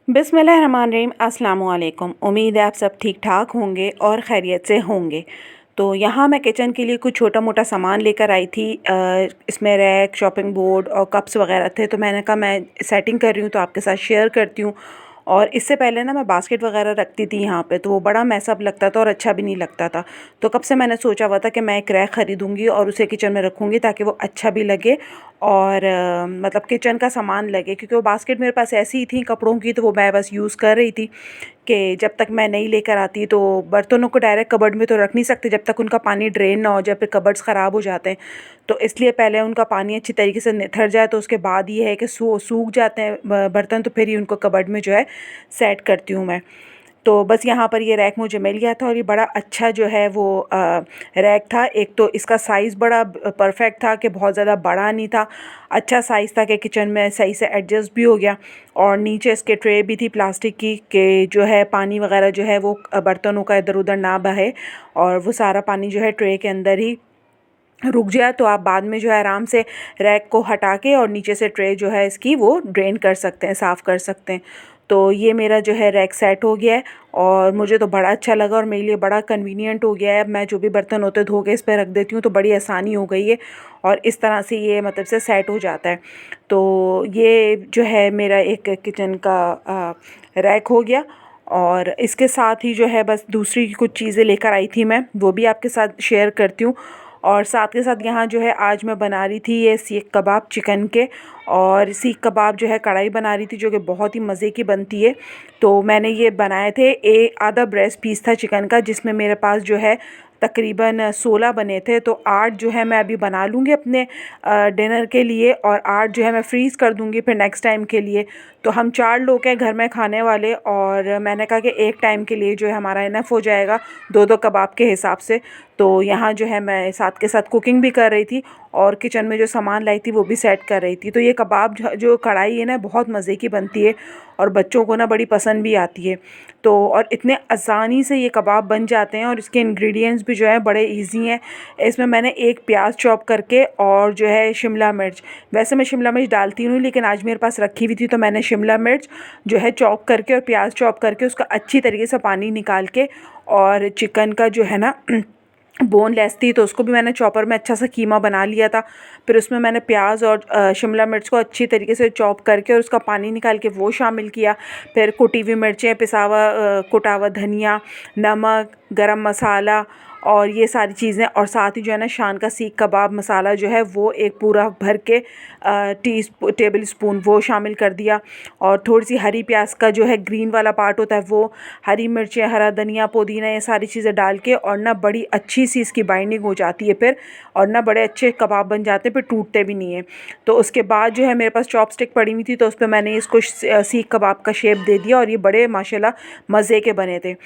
बिस्मिल्लाहिर्रहमानिर्रहीम अस्सलाम वालेकुम। उम्मीद है आप सब ठीक ठाक होंगे और खैरियत से होंगे। तो यहाँ मैं किचन के लिए कुछ छोटा मोटा सामान लेकर आई थी। इसमें रैक, शॉपिंग बोर्ड और कप्स वगैरह थे, तो मैंने कहा मैं सेटिंग कर रही हूँ तो आपके साथ शेयर करती हूँ। और इससे पहले ना मैं बास्केट वगैरह रखती थी यहाँ पे, तो वो बड़ा मैसअप लगता था और अच्छा भी नहीं लगता था। तो कब से मैंने सोचा हुआ था कि मैं एक रैक ख़रीदूँगी और उसे किचन में रखूँगी ताकि वो अच्छा भी लगे और मतलब किचन का सामान लगे, क्योंकि वो बास्केट मेरे पास ऐसी ही थी कपड़ों की, तो वो मैं बस यूज़ कर रही थी कि जब तक मैं नहीं लेकर आती। तो बर्तनों को डायरेक्ट कबर्ड में तो रख नहीं सकते जब तक उनका पानी ड्रेन ना हो जाए, फिर कबर्ड्स ख़राब हो जाते हैं। तो इसलिए पहले उनका पानी अच्छी तरीके से निथर जाए, तो उसके बाद ये है कि सूख जाते हैं बर्तन, तो फिर ही उनको कबर्ड में जो है सेट करती हूँ मैं। तो बस यहाँ पर ये रैक मुझे मिल गया था और ये बड़ा अच्छा जो है वो रैक था। एक तो इसका साइज़ बड़ा परफेक्ट था कि बहुत ज़्यादा बड़ा नहीं था, अच्छा साइज़ था कि किचन में सही से एडजस्ट भी हो गया। और नीचे इसके ट्रे भी थी प्लास्टिक की, कि जो है पानी वगैरह जो है वो बर्तनों का इधर उधर ना बहे और वो सारा पानी जो है ट्रे के अंदर ही रुक जाए, तो आप बाद में जो है आराम से रैक को हटा के और नीचे से ट्रे जो है इसकी वो ड्रेन कर सकते हैं, साफ़ कर सकते हैं। तो ये मेरा जो है रैक सेट हो गया है और मुझे तो बड़ा अच्छा लगा और मेरे लिए बड़ा कन्वीनियंट हो गया है। मैं जो भी बर्तन होते धो के इस पर रख देती हूँ, तो बड़ी आसानी हो गई है और इस तरह से ये मतलब से सेट हो जाता है। तो ये जो है मेरा एक किचन का रैक हो गया। और इसके साथ ही जो है बस दूसरी कुछ चीज़ें लेकर आई थी मैं, वो भी आपके साथ शेयर करती हूँ। और साथ के साथ यहाँ जो है आज मैं बना रही थी ये सीख कबाब चिकन के, और सीख कबाब जो है कढ़ाई बना रही थी जो कि बहुत ही मज़े की बनती है। तो मैंने ये बनाए थे, आधा ब्रेस्ट पीस था चिकन का, जिसमें मेरे पास जो है तकरीबन 16 बने थे। तो 8 जो है मैं अभी बना लूँगी अपने डिनर के लिए और 8 जो है मैं फ्रीज़ कर दूँगी फिर नेक्स्ट टाइम के लिए। तो हम 4 लोग हैं घर में खाने वाले, और मैंने कहा कि एक टाइम के लिए जो है हमारा इनफ हो जाएगा 2-2 कबाब के हिसाब से। तो यहाँ जो है मैं साथ के साथ कुकिंग भी कर रही थी और किचन में जो सामान लाई थी वो भी सेट कर रही थी। तो ये कबाब जो कढ़ाई है ना बहुत मज़े की बनती है और बच्चों को ना बड़ी पसंद भी आती है। तो और इतने आसानी से ये कबाब बन जाते हैं और इसके इंग्रेडिएंट्स भी जो है बड़े इजी हैं। इसमें मैंने एक प्याज चॉप करके और जो है शिमला मिर्च, वैसे मैं शिमला मिर्च डालती हूँ लेकिन आज मेरे पास रखी हुई थी तो मैंने शिमला मिर्च जो है चॉप करके और प्याज चॉप करके उसका अच्छी तरीके से पानी निकाल के, और चिकन का जो है ना बोनलेस थी तो उसको भी मैंने चॉपर में अच्छा सा कीमा बना लिया था। फिर उसमें मैंने प्याज और शिमला मिर्च को अच्छी तरीके से चॉप करके और उसका पानी निकाल के वो शामिल किया। फिर कुटी हुई मिर्चें, कुटा हुआ धनिया, नमक, गरम मसाला और ये सारी चीज़ें, और साथ ही जो है ना शान का सीख कबाब मसाला जो है वो एक पूरा भर के टेबल स्पून वो शामिल कर दिया। और थोड़ी सी हरी प्याज का जो है ग्रीन वाला पार्ट होता है वो, हरी मिर्चें, हरा धनिया, पुदीना, ये सारी चीज़ें डाल के और ना बड़ी अच्छी सी इसकी बाइंडिंग हो जाती है फिर, और ना बड़े अच्छे कबाब बन जाते हैं, फिर टूटते भी नहीं है। तो उसके बाद जो है मेरे पास चॉपस्टिक पड़ी हुई थी तो उस पर मैंने इसको सीख कबाब का शेप दे दिया और ये बड़े माशाल्लाह मज़े के बने थे।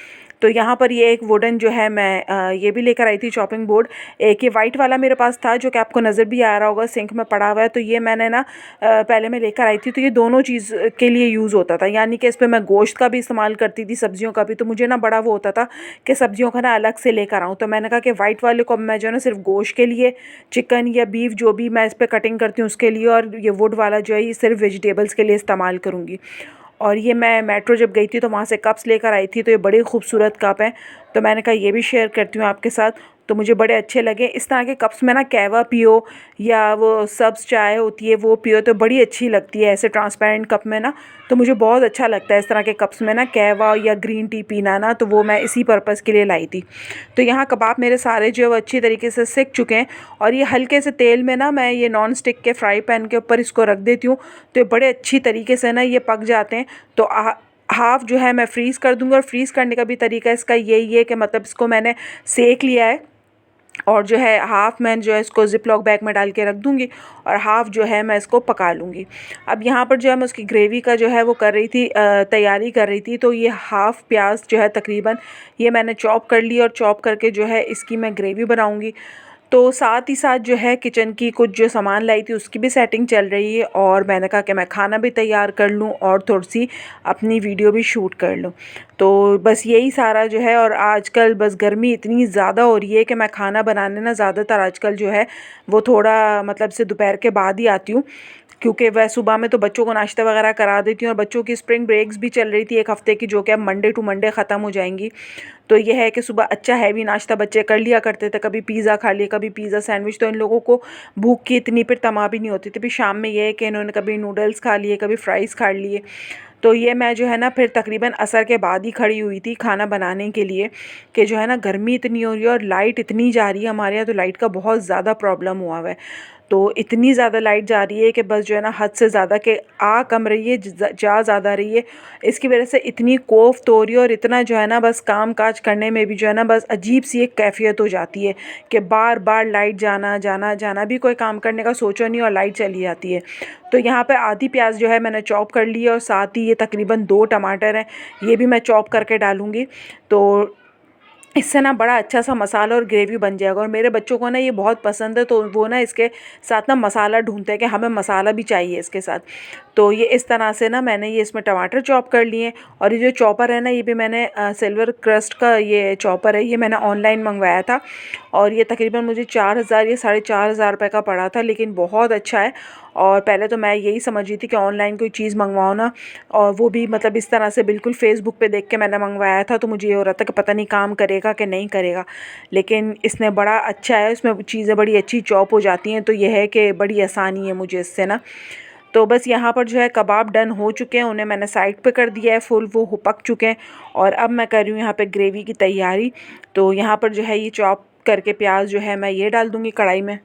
तो यहाँ पर ये एक वुडन जो है मैं ये भी लेकर आई थी चॉपिंग बोर्ड। एक ये वाइट वाला मेरे पास था जो कि आपको नज़र भी आ रहा होगा सिंक में पड़ा हुआ है, तो ये मैंने ना पहले मैं लेकर आई थी। तो ये दोनों चीज़ के लिए यूज़ होता था, यानी कि इस पर मैं गोश्त का भी इस्तेमाल करती थी, सब्जियों का भी। तो मुझे ना बड़ा वो होता था कि सब्जियों का ना अलग से लेकर आऊँ, तो मैंने कहा कि वाइट वाले को मैं जो है ना सिर्फ गोश्त के लिए, चिकन या बीफ जो भी मैं इस पर कटिंग करती हूँ उसके लिए, और ये वुड वाला जो है ये सिर्फ वेजिटेबल्स के लिए इस्तेमाल करूँगी। और ये मैं मेट्रो जब गई थी तो वहाँ से कप्स लेकर आई थी, तो ये बड़े खूबसूरत कप हैं, तो मैंने कहा ये भी शेयर करती हूँ आपके साथ। तो मुझे बड़े अच्छे लगे इस तरह के कप्स में ना, कहवा पियो या वो सब्ज़ चाय होती है वो पियो तो बड़ी अच्छी लगती है ऐसे ट्रांसपेरेंट कप में ना। तो मुझे बहुत अच्छा लगता है इस तरह के कप्स में ना कहवा या ग्रीन टी पीना ना, तो वो मैं इसी पर्पज़ के लिए लाई थी। तो यहाँ कबाब मेरे सारे जो है वो अच्छी तरीके से सिक चुके हैं, और ये हल्के से तेल में ना मैं ये नॉन स्टिक के फ्राई पैन के ऊपर इसको रख देती हूँ, तो ये बड़े अच्छी तरीके से ना ये पक जाते हैं। तो हाफ़ जो है मैं फ्रीज़ कर दूँगी, और फ्रीज़ करने का भी तरीका इसका यही है कि मतलब इसको मैंने सेक लिया है और जो है हाफ़ मैं जो है इसको ज़िप लॉक बैग में डाल के रख दूँगी और हाफ़ जो है मैं इसको पका लूँगी। अब यहाँ पर जो है मैं उसकी ग्रेवी का जो है वो कर रही थी, तैयारी कर रही थी। तो ये हाफ़ प्याज जो है तकरीबन ये मैंने चॉप कर ली, और चॉप करके जो है इसकी मैं ग्रेवी बनाऊँगी। तो साथ ही साथ जो है किचन की कुछ जो सामान लाई थी उसकी भी सेटिंग चल रही है, और मैंने कहा कि मैं खाना भी तैयार कर लूँ और थोड़ी सी अपनी वीडियो भी शूट कर लूँ। तो बस यही सारा जो है, और आजकल बस गर्मी इतनी ज़्यादा हो रही है कि मैं खाना बनाने ना ज़्यादातर आजकल जो है वो थोड़ा मतलब से दोपहर के बाद ही आती हूँ, क्योंकि वह सुबह में तो बच्चों को नाश्ता वगैरह करा देती हूँ और बच्चों की स्प्रिंग ब्रेक्स भी चल रही थी 1 हफ़्ते की, जो कि अब मंडे टू मंडे ख़त्म हो जाएंगी। तो ये है कि सुबह अच्छा हैवी नाश्ता बच्चे कर लिया करते थे, कभी पिज़्ज़ा खा लिए, कभी पिज़्ज़ा सैंडविच, तो इन लोगों को भूख की इतनी फिर तमा भी नहीं होती थी। फिर शाम में ये है कि इन्होंने कभी नूडल्स खा लिए, कभी फ्राइज़ खा लिए। तो ये मैं जो है ना फिर तकरीबन असर के बाद ही खड़ी हुई थी खाना बनाने के लिए, कि जो है ना गर्मी इतनी हो रही है और लाइट इतनी जा रही है हमारे यहाँ, तो लाइट का बहुत ज़्यादा प्रॉब्लम हुआ हुआ है। तो इतनी ज़्यादा लाइट जा रही है कि बस जो है ना हद से ज़्यादा, कि आ कम रही है, जा ज़्यादा रही है। इसकी वजह से इतनी कोफ्त हो रही है और इतना जो है ना बस काम काज करने में भी जो है ना बस अजीब सी एक कैफियत हो जाती है कि बार बार लाइट जाना जाना जाना, भी कोई काम करने का सोचो नहीं और लाइट चली जाती है। तो यहाँ पे आधी प्याज जो है मैंने चॉप कर ली है और साथ ही ये तकरीबन 2 टमाटर हैं, ये भी मैं चॉप करके डालूँगी। तो इससे ना बड़ा अच्छा सा मसाला और ग्रेवी बन जाएगा, और मेरे बच्चों को ना ये बहुत पसंद है, तो वो ना इसके साथ ना मसाला ढूंढते हैं कि हमें मसाला भी चाहिए इसके साथ। तो ये इस तरह से ना मैंने ये इसमें टमाटर चॉप कर लिए। और ये जो चॉपर है ना, ये भी मैंने सिल्वर क्रस्ट का ये चॉपर है, ये मैंने ऑनलाइन मंगवाया था और ये तकरीबन मुझे 4000 या 4500 रुपये का पड़ा था, लेकिन बहुत अच्छा है। और पहले तो मैं यही समझ रही थी कि ऑनलाइन कोई चीज़ मंगवाओ ना, और वो भी मतलब इस तरह से बिल्कुल फ़ेसबुक पे देख के मैंने मंगवाया था, तो मुझे ये हो रहा था कि पता नहीं काम करेगा कि नहीं करेगा। लेकिन इसने बड़ा अच्छा है, इसमें चीज़ें बड़ी अच्छी चॉप हो जाती हैं, तो ये है कि बड़ी आसानी है मुझे इससे ना। तो बस यहाँ पर जो है कबाब डन हो चुके हैं, उन्हें मैंने साइड पे कर दिया है, फुल वो पक चुके हैं। और अब मैं कर रही हूँ यहाँ पे ग्रेवी की तैयारी। तो यहाँ पर जो है ये चॉप करके प्याज जो है मैं ये डाल दूँगी कढ़ाई में।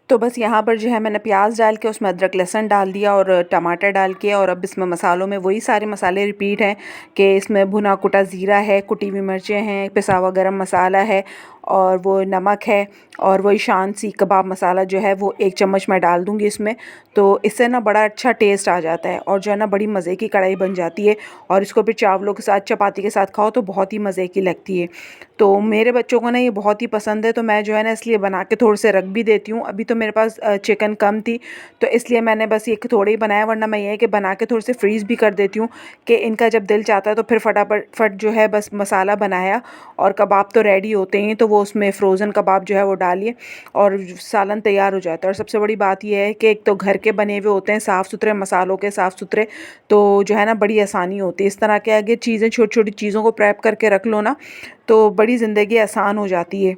तो बस यहाँ पर जो है मैंने प्याज डाल के उसमें अदरक लहसुन डाल दिया और टमाटर डाल के, और अब इसमें मसालों में वही सारे मसाले रिपीट हैं कि इसमें भुना कुटा ज़ीरा है, कुटी हुई मिर्चें हैं, पिसा हुआ गरम मसाला है, और वो नमक है, और वही शान सी कबाब मसाला जो है वो 1 चम्मच मैं डाल दूँगी इसमें। तो इससे ना बड़ा अच्छा टेस्ट आ जाता है और जो है ना बड़ी मज़े की कढ़ाई बन जाती है, और इसको फिर चावलों के साथ चपाती के साथ खाओ तो बहुत ही मज़े की लगती है। तो मेरे बच्चों को ना ये बहुत ही पसंद है, तो मैं जो है ना इसलिए बना के थोड़े से रख भी देती हूँ। अभी तो मेरे पास चिकन कम थी, तो इसलिए मैंने बस ये थोड़े ही बनाया, वरना मैं ये है कि बना के थोड़े से फ्रीज़ भी कर देती हूँ कि इनका जब दिल चाहता है तो फिर फटाफट जो है बस मसाला बनाया और कबाब तो रेडी होते हैं, तो वो उसमें फ़्रोज़न कबाब जो है वो डालिए और सालन तैयार हो जाता है। और सबसे बड़ी बात ये है कि एक तो घर के बने हुए होते हैं, साफ़ सुथरे मसालों के, साफ़ सुथरे, तो जो है ना बड़ी आसानी होती है। इस तरह के अगर चीज़ें छोटी-छोटी चीज़ों को प्रेप करके रख लो ना, तो बड़ी ज़िंदगी आसान हो जाती है।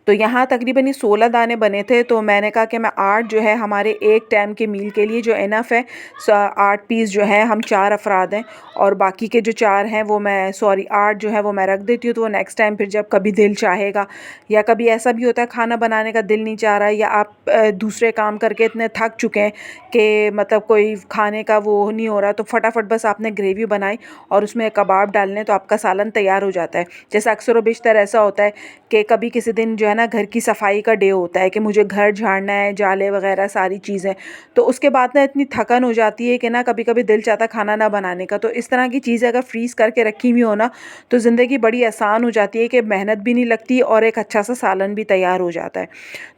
तो यहाँ तकरीबन ये 16 दाने बने थे, तो मैंने कहा कि मैं 8 जो है हमारे एक टाइम के मील के लिए जो इनफ है, 8 पीस जो है, हम 4 अफराद हैं, और बाकी के जो 4 हैं वो मैं 8 जो है वो मैं रख देती हूँ। तो वो नेक्स्ट टाइम फिर जब कभी दिल चाहेगा, या कभी ऐसा भी होता है खाना बनाने का दिल नहीं चाह रहा, या आप दूसरे काम करके इतने थक चुके हैं कि मतलब कोई खाने का वो नहीं हो रहा, तो फटाफट बस आपने ग्रेवी बनाई और उसमें कबाब डालने, तो आपका सालन तैयार हो जाता है। जैसे अक्सर व बेशतर ऐसा होता है कि कभी किसी दिन जो है ना घर की सफाई का डे होता है कि मुझे घर झाड़ना है, जाले वगैरह सारी चीज़ें, तो उसके बाद ना इतनी थकन हो जाती है कि ना कभी कभी दिल चाहता खाना ना बनाने का। तो इस तरह की चीज़ें अगर फ्रीज़ करके रखी हुई हो ना, तो ज़िंदगी बड़ी आसान हो जाती है कि मेहनत भी नहीं लगती और एक अच्छा सा सालन भी तैयार हो जाता है।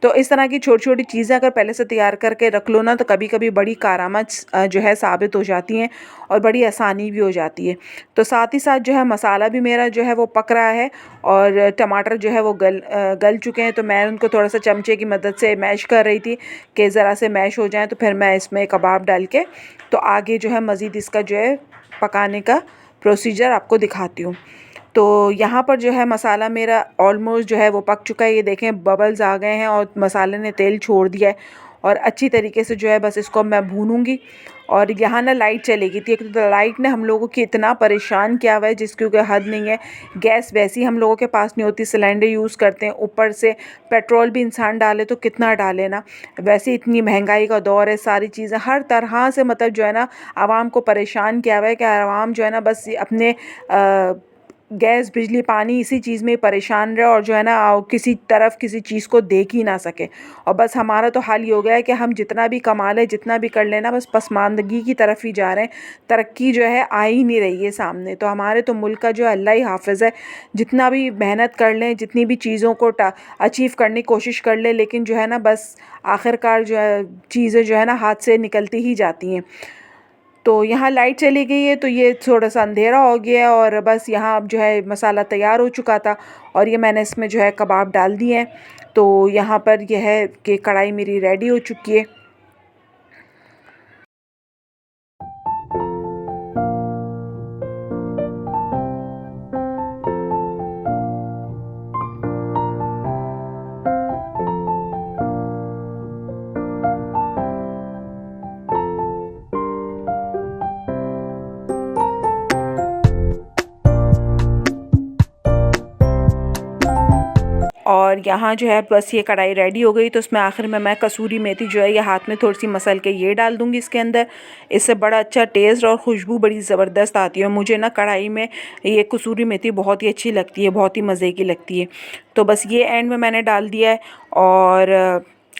तो इस तरह की छोटी छोटी चीज़ें अगर पहले से तैयार करके रख लो ना, तो कभी कभी बड़ी कारआमद जो है साबित हो जाती हैं और बड़ी आसानी भी हो जाती है। तो साथ ही साथ जो है मसाला भी मेरा जो है वो पक रहा है, और टमाटर जो है वो गल चुके हैं, तो मैं उनको थोड़ा सा चमचे की मदद से मैश कर रही थी कि ज़रा से मैश हो जाएं, तो फिर मैं इसमें कबाब डाल के तो आगे जो है मज़ीद इसका जो है पकाने का प्रोसीजर आपको दिखाती हूँ। तो यहाँ पर जो है मसाला मेरा ऑलमोस्ट जो है वो पक चुका है। ये देखें बबल्स आ गए हैं और मसाले ने तेल छोड़ दिया है, और अच्छी तरीके से जो है बस इसको मैं भूनूंगी। और यहाँ ना लाइट चलेगी थी, एक तो लाइट ने हम लोगों की इतना परेशान किया हुआ है जिसकी कोई हद नहीं है। गैस वैसे ही हम लोगों के पास नहीं होती, सिलेंडर यूज़ करते हैं, ऊपर से पेट्रोल भी इंसान डाले तो कितना डाले ना, वैसे इतनी महंगाई का दौर है, सारी चीज़ें हर तरह से मतलब जो है ना आवाम को परेशान किया हुआ है कि आवाम जो है ना बस अपने गैस बिजली पानी इसी चीज़ में परेशान रहे और जो है ना किसी तरफ किसी चीज़ को देख ही ना सके। और बस हमारा तो हाल ये हो गया है कि हम जितना भी कमा लें जितना भी कर लेना बस पसमानदगी की तरफ ही जा रहे हैं, तरक्की जो है आ ही नहीं रही है सामने। तो हमारे तो मुल्क का जो है अल्लाह ही हाफ़िज़ है, जितना भी मेहनत कर लें जितनी भी चीज़ों को अचीव करने की कोशिश कर लें, लेकिन जो है ना बस आखिरकार जो है चीज़ें जो है ना हाथ से निकलती ही जाती हैं। तो यहाँ लाइट चली गई है तो ये थोड़ा सा अंधेरा हो गया है और बस यहाँ अब जो है मसाला तैयार हो चुका था और ये मैंने इसमें जो है कबाब डाल दिए हैं। तो यहाँ पर यह है कि कढ़ाई मेरी रेडी हो चुकी है। और यहाँ जो है बस ये कढ़ाई रेडी हो गई तो उसमें आखिर में मैं कसूरी मेथी जो है ये हाथ में थोड़ी सी मसल के ये डाल दूँगी इसके अंदर। इससे बड़ा अच्छा टेस्ट और खुशबू बड़ी ज़बरदस्त आती है। मुझे ना कढ़ाई में ये कसूरी मेथी बहुत ही अच्छी लगती है, बहुत ही मज़े की लगती है। तो बस ये एंड में मैंने डाल दिया है और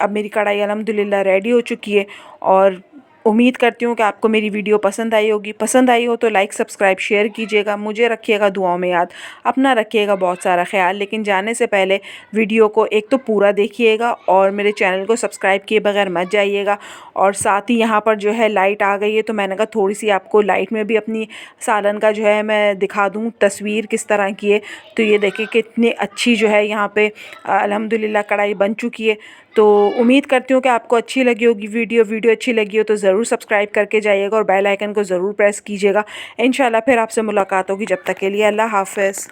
अब मेरी कढ़ाई अल्हम्दुलिल्लाह रेडी हो चुकी है। और उम्मीद करती हूँ कि आपको मेरी वीडियो पसंद आई होगी। पसंद आई हो तो लाइक सब्सक्राइब शेयर कीजिएगा, मुझे रखिएगा दुआओं में याद, अपना रखिएगा बहुत सारा ख्याल। लेकिन जाने से पहले वीडियो को एक तो पूरा देखिएगा और मेरे चैनल को सब्सक्राइब किए बगैर मत जाइएगा। और साथ ही यहाँ पर जो है लाइट आ गई है तो मैंने कहा थोड़ी सी आपको लाइट में भी अपनी सालन का जो है मैं दिखा दूँ तस्वीर किस तरह की है। तो ये देखिए कितनी अच्छी जो है यहाँ पे अल्हम्दुलिल्लाह कढ़ाई बन चुकी है। तो उम्मीद करती हूँ कि आपको अच्छी लगी होगी वीडियो अच्छी लगी हो तो ज़रूर सब्सक्राइब करके जाइएगा और बेल आइकन को ज़रूर प्रेस कीजिएगा। इंशाल्लाह फिर आपसे मुलाकात होगी, जब तक के लिए अल्लाह हाफ़िज़।